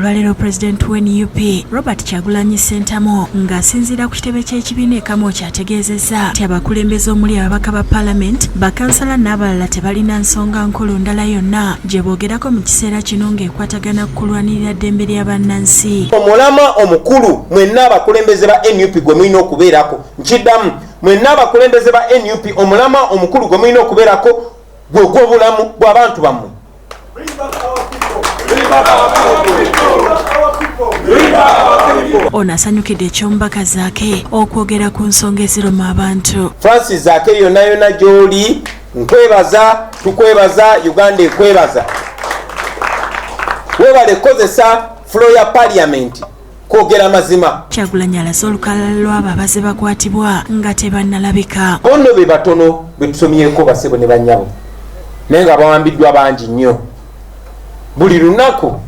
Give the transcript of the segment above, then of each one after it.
Lwalero President w'NUP Robert Kyagulanyi Ssentamu ng'asinziira ku kitebe ky'ekibiina ekamu kyategeezezza nti abakulembeze omuli ababaka ba Parliament, bakansala n'abalala tebalina nsonga nkulu ndala yonna gye boogerako mu kiseera kino ng'ekwatagana ku kulwanirira ddembe lya bannansi. Omulama omukulu mwenna abakulembeze ba NUP gwe mulina okubeerako. Nkiddamu, mwenna abakulembeze ba NUP omulama omukulu gwe mulina okubeerako gwe gw'obulamu bw'abantu bammwe. Ono asanyukidde eky'omubaka Zaake okwogera ku nsonga eziruma abantu. Francis Zaake yonna gy'oli nkwebaza, tukwebaza, Uganda ekwebaza. Weebale kozesa floor ya Parliament kwogera mazima. Kyagulanyi alaze olukalala lw'abo abaze bakwatibwa nga tebannalabika. Bono be batono be tusomyeko basebo ne bannyabo naye nga bawambiddwa bangi nnyo. Buli lunaku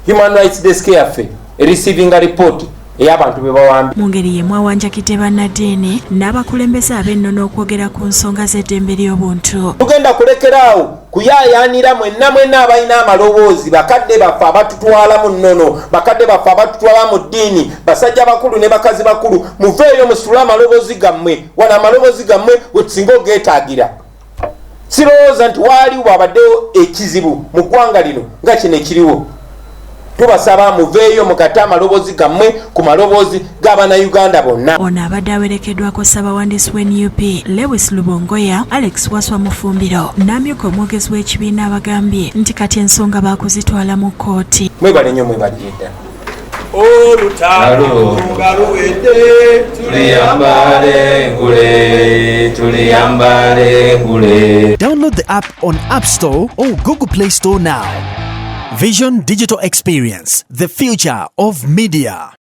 Human Rights Desk yaffe receiving a report ey'abantu be bawambi. Mu ngeri yemu awanjakidde bannaddiini n'abakulembeze ab'ennono okwogera ku nsonga z'eddembe ly'obuntu. Tugenda kulekeraawo kuyaayaanira mwenna abalina amaloboozi, bakadde baffe abatutwala mu nnono, bakadde baffe abatutwala mu ddiini, basajja bakulu ne bakazi bakulu, muveeyo musitule amaloboozi gammwe, wano amaloboozi gammwe we tusinga ogeetaagira. Sirowooza nti waaliwo abaddewo ekizibu mu ggwanga lino nga kino ekiriwo. Tubasaba muveeyo mukate amaloboozi gammwe ku maloboozi g'Abannayuganda bonna. Ono abadde awerekeddwako Ssaabawandiisi w'NUP Lewis Lubongoya, Alex Waswa Mufumbiro n'amyuka omwogezi w'ekibiina abagambye nti kati ensonga baakuzitwala mu kkooti. Mwebale nnyo mwebalire ddala. Olutalo nga luwedde tuliyambale ngule. Download the app on App Store or Google Play Store now. Vision Digital Experience, the future of media.